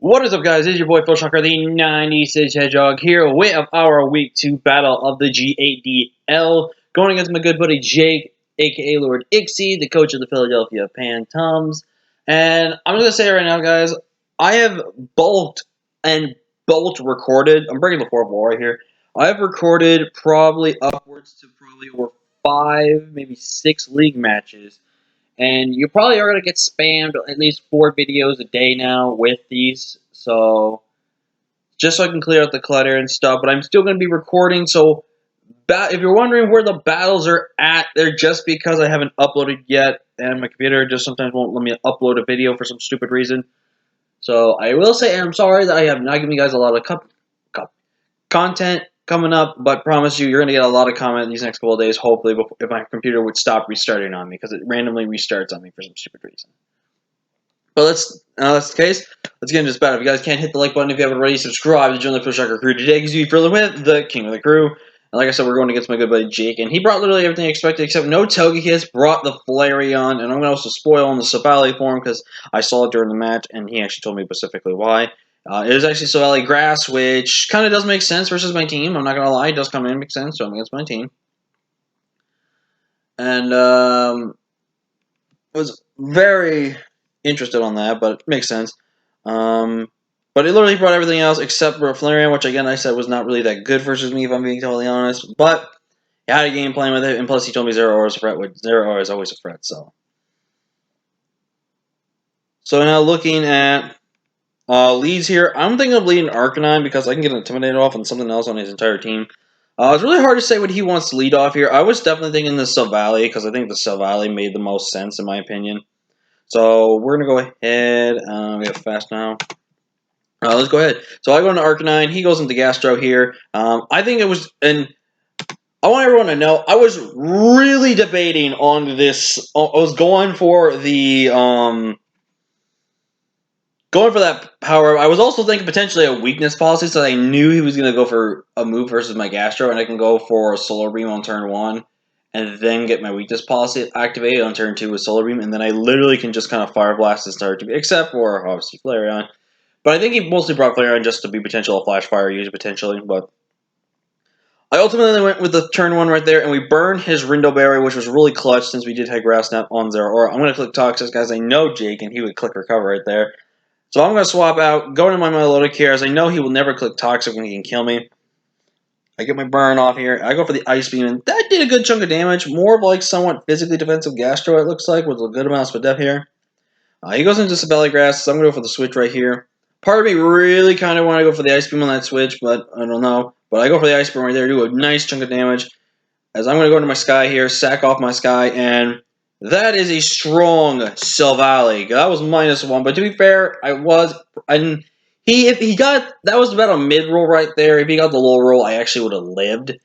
What is up, guys? It's your boy Phil Shocker, the 96 Hedgehog, here with our Week 2 battle of the G8DL, going against my good buddy Jake, aka Lord Ixie, the coach of the Philadelphia Phantoms. And I'm going to say right now, guys, I have bulked and bolt recorded. I'm breaking the fourth wall right here. I have recorded probably upwards to probably over 5, maybe 6 league matches. And you probably are going to get spammed at least 4 videos a day now with these. So, just so I can clear out the clutter and stuff. But I'm still going to be recording. So, if you're wondering where the battles are at, they're just because I haven't uploaded yet. And my computer just sometimes won't let me upload a video for some stupid reason. So, I will say I'm sorry that I have not given you guys a lot of content coming up, but promise you, you're going to get a lot of comment these next couple of days, hopefully, if my computer would stop restarting on me, because it randomly restarts on me for some stupid reason. But that's the case. Let's get into this battle. If you guys can't hit the like button, if you haven't already, subscribe to join the Phil Shocker crew today, because you're further with the king of the crew. And like I said, we're going against my good buddy Jake, and he brought literally everything I expected, except no Togekiss, brought the Flareon, and I'm going to also spoil on the Savali for him, because I saw it during the match, and he actually told me specifically why. It was actually Savali Grass, which kind of does make sense versus my team. I'm not going to lie, it does come in and make sense, so I'm against my team. And was very interested on that, but it makes sense. But he literally brought everything else except for Flareon, which again I said was not really that good versus me, if I'm being totally honest. But he had a game plan with it, and plus he told me 0 hours a threat, which 0 hours is always a threat, so. So now looking at leads here, I'm thinking of leading Arcanine because I can get Intimidated off on something else on his entire team. It's really hard to say what he wants to lead off here. I was definitely thinking the Savali because I think the Savali made the most sense in my opinion. So we're going to go ahead. We have fast now. Let's go ahead. So I go into Arcanine. He goes into Gastro here. I think it was, and I want everyone to know, I was really debating on this. I was going for the, going for that power. I was also thinking potentially a weakness policy, so I knew he was going to go for a move versus my Gastro, and I can go for a Solar Beam on turn 1, and then get my weakness policy activated on turn 2 with Solar Beam, and then I literally can just kind of Fire Blast and start to, except for obviously Flareon. But I think he mostly brought Flareon just to be potential Flash Fire use potentially, but I ultimately went with the turn 1 right there, and we burned his Rindo Berry, which was really clutch since we did have Grass Snap on 0. Or I'm going to click Toxic, guys. I know Jake, and he would click Recover right there. So I'm going to swap out, go into my Melodic here, as I know he will never click Toxic when he can kill me. I get my burn off here. I go for the Ice Beam, and that did a good chunk of damage. More of like somewhat physically defensive Gastro, it looks like, with a good amount of def here. He goes into Sabelli Grass, so I'm going to go for the switch right here. Part of me really kind of want to go for the Ice Beam on that switch, but I don't know. But I go for the Ice Beam right there, do a nice chunk of damage. As I'm going to go into my Sky here, sack off my Sky, and that is a strong Silvally. That was -1, but to be fair, if he got, that was about a mid-roll right there. If he got the low roll, I actually would have lived.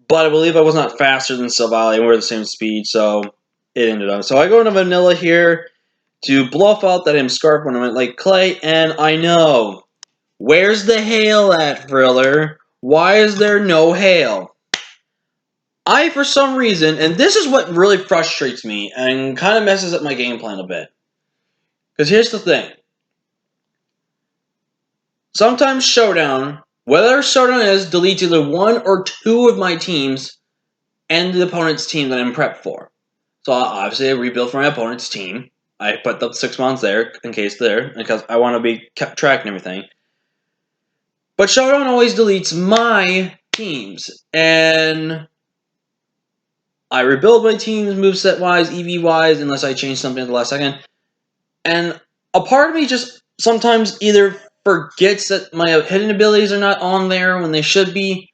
But I believe I was not faster than Silvally, and we're the same speed, so it ended up. So I go into Vanilla here to bluff out that I'm Scarf when I went like Clay, and I know. Where's the hail at, Thriller? Why is there no hail? For some reason, and this is what really frustrates me and kind of messes up my game plan a bit. Because here's the thing. Sometimes Showdown, whether Showdown is, deletes either 1 or 2 of my teams and the opponent's team that I'm prepped for. So obviously I rebuild for my opponent's team. I put up 6 months there in case because I want to be kept track and everything. But Showdown always deletes my teams, and I rebuild my teams moveset-wise, EV-wise, unless I change something at the last second. And a part of me just sometimes either forgets that my hidden abilities are not on there when they should be,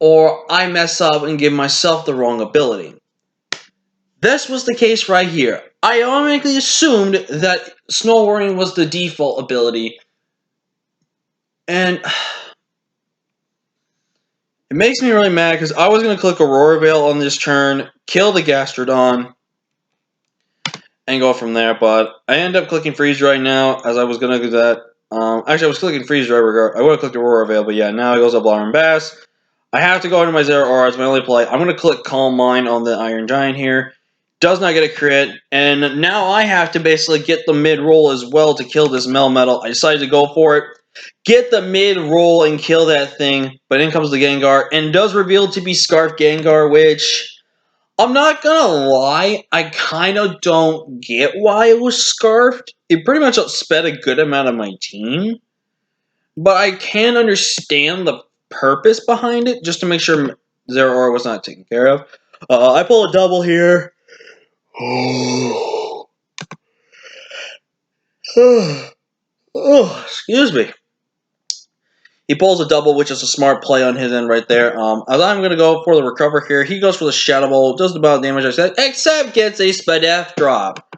or I mess up and give myself the wrong ability. This was the case right here. I automatically assumed that Snow Warning was the default ability, and it makes me really mad because I was going to click Aurora Veil on this turn, kill the Gastrodon, and go from there, but I end up clicking Freeze right now, as I was going to do that. Actually, I was clicking Freeze right regard. I would have clicked Aurora Veil, but yeah, now it goes up Alarm Bass. I have to go into my 0 aura as my only play. I'm going to click Calm Mind on the Iron Giant here. Does not get a crit, and now I have to basically get the mid-roll as well to kill this Melmetal. I decided to go for it, get the mid-roll and kill that thing, but in comes the Gengar, and does reveal to be Scarf Gengar, which, I'm not gonna lie, I kind of don't get why it was Scarfed. It pretty much outsped a good amount of my team, but I can understand the purpose behind it, just to make sure Zero Aura was not taken care of. I pull a double here. Excuse me. He pulls a double, which is a smart play on his end right there. As I'm going to go for the recover here, he goes for the Shadow Ball, does about the damage I said, except gets a Spadef drop.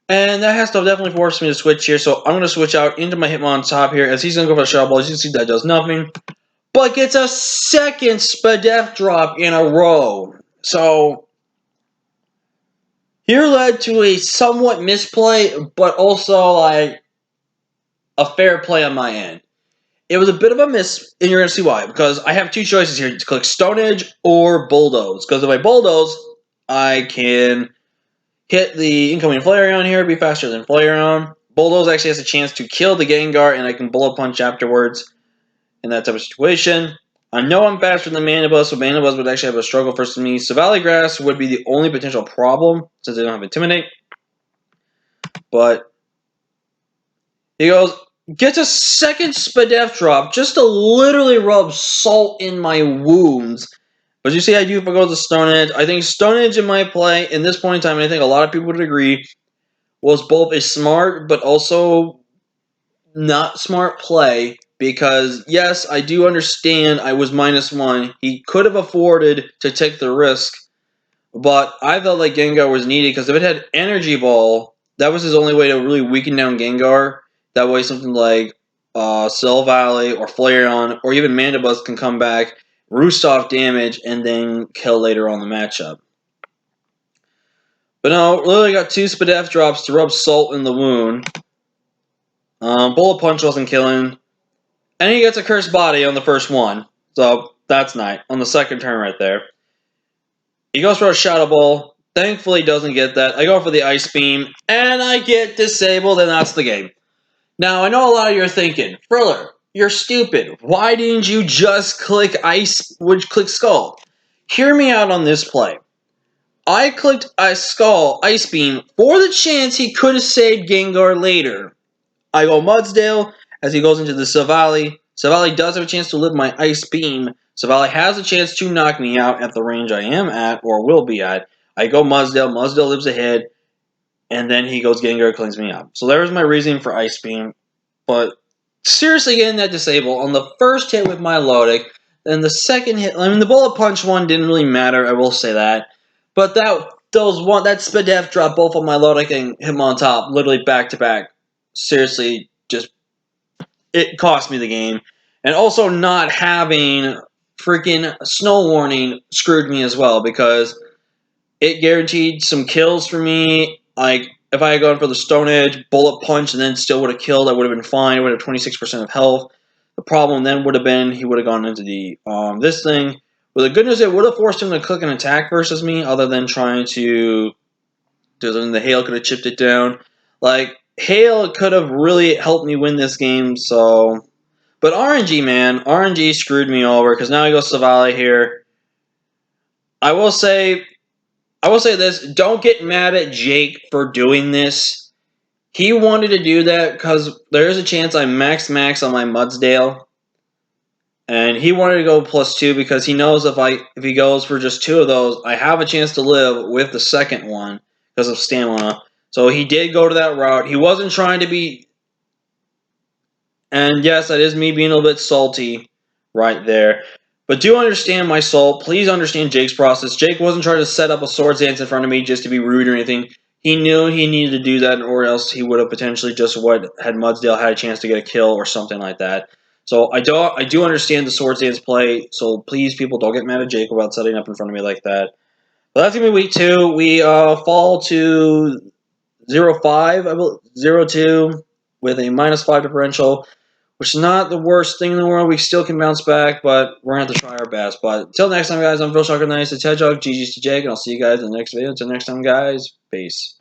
And that has to definitely force me to switch here, so I'm going to switch out into my Hitmon top here, as he's going to go for the Shadow Ball. As you can see, that does nothing. But gets a second Spadef drop in a row. So here led to a somewhat misplay, but also like a fair play on my end. It was a bit of a miss, and you're going to see why. Because I have two choices here, to click Stone Edge or Bulldoze. Because if I Bulldoze, I can hit the incoming Flareon here, be faster than Flareon. Bulldoze actually has a chance to kill the Gengar, and I can Bullet Punch afterwards in that type of situation. I know I'm faster than Mandibuzz, so Mandibuzz would actually have a struggle versus me. So Valley Grass would be the only potential problem, since they don't have Intimidate. But he goes, gets a second Spadef drop just to literally rub salt in my wounds. But you see, I do if I go to Stone Edge. I think Stone Edge in my play, in this point in time, and I think a lot of people would agree, was both a smart but also not smart play. Because, yes, I do understand I was -1. He could have afforded to take the risk. But I felt like Gengar was needed because if it had Energy Ball, that was his only way to really weaken down Gengar. That way something like Cell Valley or Flareon or even Mandibuzz can come back, roost off damage, and then kill later on the matchup. But no, literally got two Spadef drops to rub salt in the wound. Bullet Punch wasn't killing. And he gets a Cursed Body on the first one. So that's nice. On the second turn right there. He goes for a Shadow Ball. Thankfully, doesn't get that. I go for the Ice Beam, and I get disabled, and that's the game. Now, I know a lot of you are thinking, Friller, you're stupid. Why didn't you just click Skull? Hear me out on this play. I clicked Skull, Ice Beam, for the chance he could have saved Gengar later. I go Mudsdale as he goes into the Savali. Savali does have a chance to live my Ice Beam. Savali has a chance to knock me out at the range I am at, or will be at. I go Mudsdale. Mudsdale lives ahead. And then he goes Gengar, cleans me up. So there's my reasoning for Ice Beam. But seriously getting that disabled on the first hit with my Lodic. Then the second hit, I mean the Bullet Punch one didn't really matter, I will say that. But that Spadef drop both on my Lodic and him on top, literally back to back. Seriously, just it cost me the game. And also not having freaking Snow Warning screwed me as well because it guaranteed some kills for me. Like, if I had gone for the Stone Edge, Bullet Punch, and then still would have killed, I would have been fine. I would have 26% of health. The problem then would have been he would have gone into the this thing. But the good news, it would have forced him to click an attack versus me, other than trying to do something. The Hail could have chipped it down. Like, Hail could have really helped me win this game, so... But RNG, man, RNG screwed me over, because now I go Savali here. I will say this, don't get mad at Jake for doing this. He wanted to do that because there is a chance I max on my Mudsdale. And he wanted to go +2 because he knows if he goes for just 2 of those, I have a chance to live with the second one because of stamina. So he did go to that route. He wasn't trying to be... And yes, that is me being a little bit salty right there. But do understand my salt. Please understand Jake's process. Jake wasn't trying to set up a Swords Dance in front of me just to be rude or anything. He knew he needed to do that, or else he would have potentially just had Mudsdale had a chance to get a kill or something like that. So I do understand the Swords Dance play. So please, people, don't get mad at Jake about setting up in front of me like that. But that's gonna be week 2. We fall to 0-5, I believe, 0-2 with a -5 differential. which is not the worst thing in the world. We still can bounce back, but we're going to have to try our best. But until next time, guys, I'm Phil Shocker Nice, it's Hedgehog, GG's to Jake, and I'll see you guys in the next video. Until next time, guys, peace.